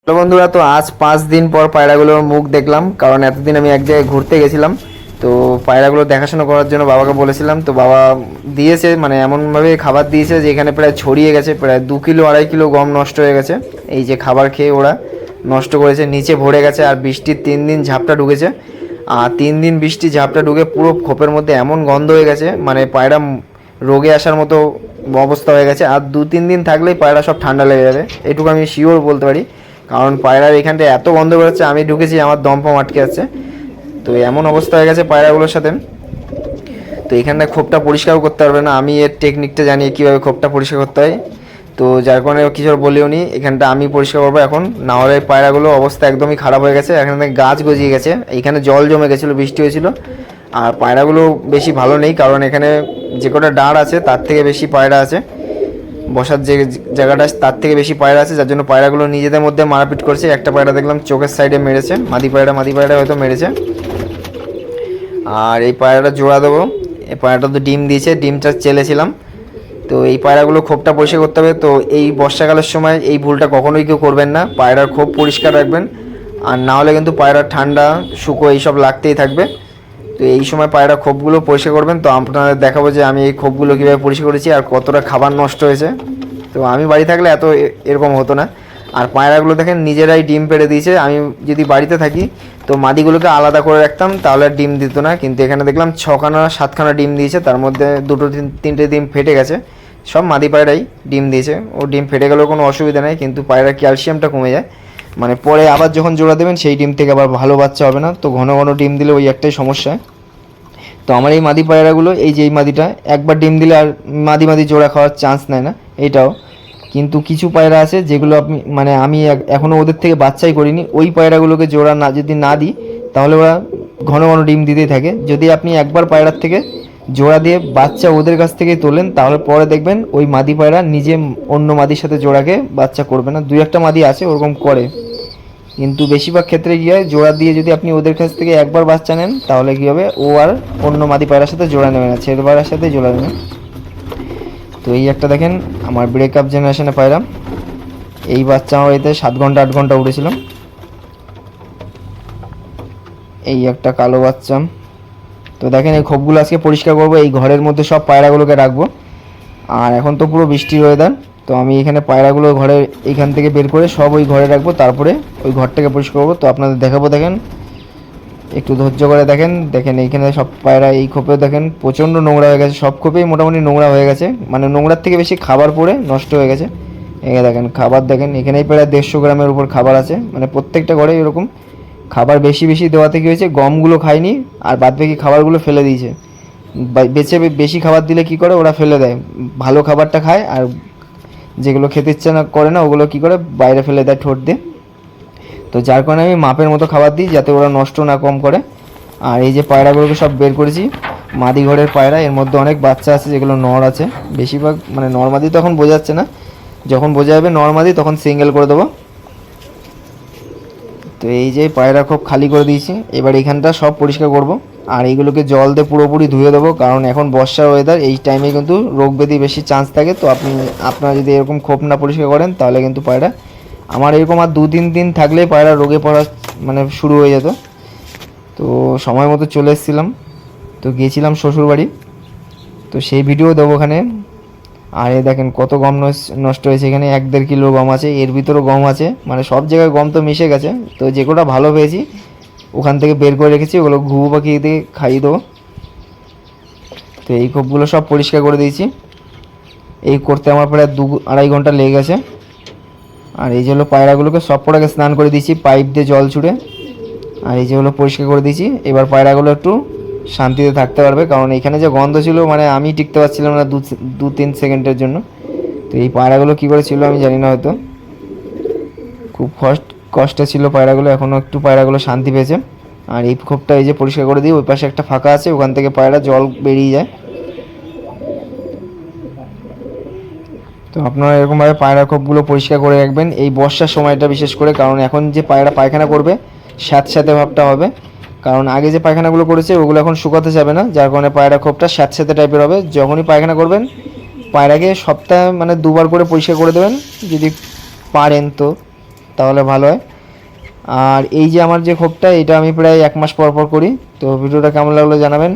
Hello বন্ধুরা, তো আজ 5 দিন পর পায়রাগুলোর মুখ দেখলাম। কারণ এতদিন আমি এক জায়গায় ঘুরতে গেছিলাম, তো পায়রাগুলো দেখাশোনা করার জন্য বাবাকে বলেছিলাম। তো বাবা দিয়েছে, মানে এমনভাবে খাবার দিয়েছে যে এখানে প্রায় ছড়িয়ে গেছে, প্রায় 2 কিলো 2.5 কিলো গম নষ্ট হয়ে গেছে। এই যে খাবার খেয়ে ওরা নষ্ট করেছে, নিচে ভরে গেছে। আর বৃষ্টির 3 দিন ঝাপটা ঢুকেছে, আর 3 দিন বৃষ্টি ঝাপটা ঢুকে পুরো খোপের মধ্যে এমন গন্ধ হয়ে গেছে, মানে পায়রা রোগে আসার মতো অবস্থা হয়ে গেছে। আর 2-3 দিন থাকলেই পায়রা সব ঠান্ডা লেগে যাবে, এটুকু আমি শিওর বলতে পারি। কারণ পায়রার এখানটায় এত গন্ধ বেরোচ্ছে, আমি ঢুকেছি আমার দম ফম আটকে যাচ্ছে। তো এমন অবস্থা হয়ে গেছে পায়রাগুলোর সাথে। তো এখানটায় খোপটা পরিষ্কার করতে পারবে না, আমি এর টেকনিকটা জানি কীভাবে খোপটা পরিষ্কার করতে হয়। তো যার কারণে কিছু বলিও নি, এখানটা আমি পরিষ্কার করবো এখন। না হলে পায়রাগুলো অবস্থা একদমই খারাপ হয়ে গেছে, এখানে গাছ গজিয়ে গেছে, এইখানে জল জমে গেছিলো, বৃষ্টি হয়েছিল। আর পায়রাগুলো বেশি ভালো নেই, কারণ এখানে যে কটা ডাঁড় আছে তার থেকে বেশি পায়রা আছে, বসার যে জায়গাটা তার থেকে বেশি পায়রা আছে, যার জন্য পায়রাগুলো নিজেদের মধ্যে মারপিট করছে। একটা পায়রা দেখলাম চোখের সাইডে মেরেছে, মাদি পায়রা হয়তো মেরেছে। আর এই পায়রাটা জোড়া দেবো, এই পায়রাটা তো ডিম দিয়েছে, ডিমটা চেলেছিলাম। তো এই পায়রাগুলো খোপটা পরিষ্কার করতে হবে। তো এই বর্ষাকালের সময় এই ভুলটা কখনোই কেউ করবেন না, পায়রার খোপ পরিষ্কার রাখবেন। আর না হলে কিন্তু পায়রার ঠান্ডা শুকো এইসব লাগতেই থাকবে। তো এই সময় পায়রা খোপগুলো পরিষ্কার করবেন। তো আপনাদের দেখাবো যে আমি এই খোপগুলো কীভাবে পরিষ্কার করেছি আর কতটা খাবার নষ্ট হয়েছে। তো আমি বাড়ি থাকলে এত এরকম হতো না। আর পায়রাগুলো দেখেন নিজেরাই ডিম পেড়ে দিয়েছে। আমি যদি বাড়িতে থাকি তো মাদিগুলোকে আলাদা করে রাখতাম, তাহলে আর ডিম দিত না। কিন্তু এখানে দেখলাম 6খানা 7খানা ডিম দিয়েছে, তার মধ্যে 2-3টে ডিম ফেটে গেছে। সব মাদি পায়রাই ডিম দিয়েছে, ও ডিম ফেটে গেলেও কোনো অসুবিধা নেই, কিন্তু পায়রার ক্যালসিয়ামটা কমে যায়। মানে পরে আবার যখন জোড়া দেবেন সেই ডিম থেকে আবার ভালো বাচ্চা হবে না। তো ঘন ঘন ডিম দিলে ওই একটাই সমস্যা। তো আমার এই মাদি পায়রাগুলো, এই যে এই মাদিটা একবার ডিম দিলে আর মাদি জোড়া খাওয়ার চান্স নেয় না, এটাও। কিন্তু কিছু পায়রা আছে যেগুলো আপনি, মানে আমি এখনও ওদের থেকে বাচ্চাই করিনি, ওই পায়রাগুলোকে জোড়া না যদি না দিই তাহলে ওরা ঘন ঘন ডিম দিতেই থাকে। যদি আপনি একবার পায়রার থেকে জোড়া দিয়ে বাচ্চা ওদের কাছ থেকে তোলেন, তাহলে পরে দেখবেন ওই মাদি পায়রা নিজে অন্য মাদির সাথে জোড়াকে বাচ্চা করবে না। 2-1টা মাদি আছে ওরকম করে, কিন্তু বেশিরভাগ ক্ষেত্রে কী হয়, জোড়া দিয়ে যদি আপনি ওদের কাছ থেকে একবার বাচ্চা নেন তাহলে কী হবে, ও আর অন্য মাদি পায়রার সাথে জোড়া নেবে না, ছেলে পায়রার সাথে জোড়া নেবে। তো এই একটা দেখেন আমার ব্রেকআপ জেনারেশনে পায়রা, এই বাচ্চা আমার এতে 7 ঘন্টা 8 ঘন্টা উঠেছিল। এই একটা কালো বাচ্চা। তো দেখেন এই খোপগুলো আজকে পরিষ্কার করবো, এই ঘরের মধ্যে সব পায়রাগুলোকে রাখবো। আর এখন তো পুরো বৃষ্টির ওয়েদার, তো আমি এখানে পায়রাগুলো ঘরে এইখান থেকে বের করে সব ওই ঘরে রাখবো, তারপরে ওই ঘরটাকে পরিষ্কার করবো। তো আপনাদের দেখাবো, দেখেন একটু ধৈর্য করে দেখেন। দেখেন এইখানে সব পায়রা, এই খোপেও দেখেন প্রচণ্ড নোংরা হয়ে গেছে, সব খোপেই মোটামুটি নোংরা হয়ে গেছে, মানে নোংরার থেকে বেশি খাবার পড়ে নষ্ট হয়ে গেছে। এখানে দেখেন খাবার, দেখেন এখানেই প্রায় 150 গ্রামের উপর খাবার আছে, মানে প্রত্যেকটা ঘরে এরকম খাবার বেশি বেশি দেওয়াতে কী হয়েছে, গমগুলো খায়নি আর বাদবাকি খাবারগুলো ফেলে দিয়েছে। বেশি খাবার দিলে কি করে, ওরা ফেলে দেয়, ভালো খাবারটা খায়, আর যেগুলো খেতে ইচ্ছা না করে না ওগুলো কি করে বাইরে ফেলে দেয় ঠোঁট দিয়ে। তো যার কারণে আমি মাপের মতো খাবার দিই, যাতে ওরা নষ্ট না কম করে। আর এই যে পায়রাগুলোকে সব বের করেছি, মাদি ঘরের পায়রা, এর মধ্যে অনেক বাচ্চা আছে যেগুলো নর আছে বেশিরভাগ, মানে নর্মাদি তো এখন বোঝা যাচ্ছে না, যখন বোঝা যাবে নর্মাদি তখন সিঙ্গেল করে দেবো। তো এই যে পায়রা খুব খালি করে দিয়েছি, এবার এখানটা সব পরিষ্কার করব। আর এইগুলোকে জল দিয়ে পুরোপুরি ধুয়ে দেবো, কারণ এখন বর্ষার ওয়েদার, এই টাইমে কিন্তু রোগ ব্যাধি বেশি চান্স থাকে। তো আপনারা যদি এরকম খোপ না পরিষ্কার করেন তাহলে কিন্তু পায়রা, আমার এরকম আর 2-3 দিন থাকলেই পায়রা রোগে পড়া মানে শুরু হয়ে যেত। তো সময় মতো চলে এসেছিলাম, তো গিয়েছিলাম শ্বশুরবাড়ি, তো সেই ভিডিও দেবো ওখানে। আর এই দেখেন কত গম নষ্ট হয়েছে, এখানে 1-1.5 কিলো গম আছে, এর ভিতরেও গম আছে, মানে সব জায়গায় গম তো মিশে গেছে। তো যে কটা ভালো পেয়েছি ওখান থেকে বের করে রেখেছি, ওগুলো ঘুঘু পাখি দিয়ে খাইয়ে দেবো। তো এই খোপগুলো সব পরিষ্কার করে দিয়েছি, এই করতে আমার প্রায় 2-2.5 ঘন্টা লেগে গেছে। আর এই যে হলো পায়রাগুলোকে সব পড়াকে স্নান করে দিয়েছি পাইপ দিয়ে জল ছুড়ে, আর এই যে হলো পরিষ্কার করে দিয়েছি। এবার পায়রাগুলো একটু শান্তিতে থাকতে পারবে, কারণ এখানে যে গন্ধ ছিল, মানে আমি টিকতে পারছিলাম না 2-3 সেকেন্ডের জন্য। তো এই পায়রাগুলো কী করে ছিল আমি জানি না, হয়তো খুব কষ্টে ছিল পায়রাগুলো, এখনও একটু পায়রাগুলো শান্তি পেয়েছে। আর এই খোপটা এই যে পরিষ্কার করে দিই, ওই পাশে একটা ফাঁকা আছে, ওখান থেকে পায়রা জল বেরিয়ে যায়। তো আপনারা এরকমভাবে পায়রা খোপগুলো পরিষ্কার করে রাখবেন এই বর্ষার সময়টা বিশেষ করে, কারণ এখন যে পায়রা পায়খানা করবে স্যাঁতস্যাঁতে ভাবটা হবে, কারণ আগে যে পায়খানাগুলো করেছে ওগুলো এখন শুকাতে যাবে না, যার কারণে পায়রা খোপটা স্যাঁতস্যাঁতে টাইপের হবে। যখনই পায়খানা করবেন পায়রাকে সপ্তাহে মানে 2বার করে পরিষ্কার করে দেবেন যদি পারেন। তো তাহলে ভালো হয়। আর এই যে আমার যে খোপটা, এটা আমি প্রায় 1 মাস পর পর করি। তো ভিডিওটা কেমন লাগলো জানাবেন।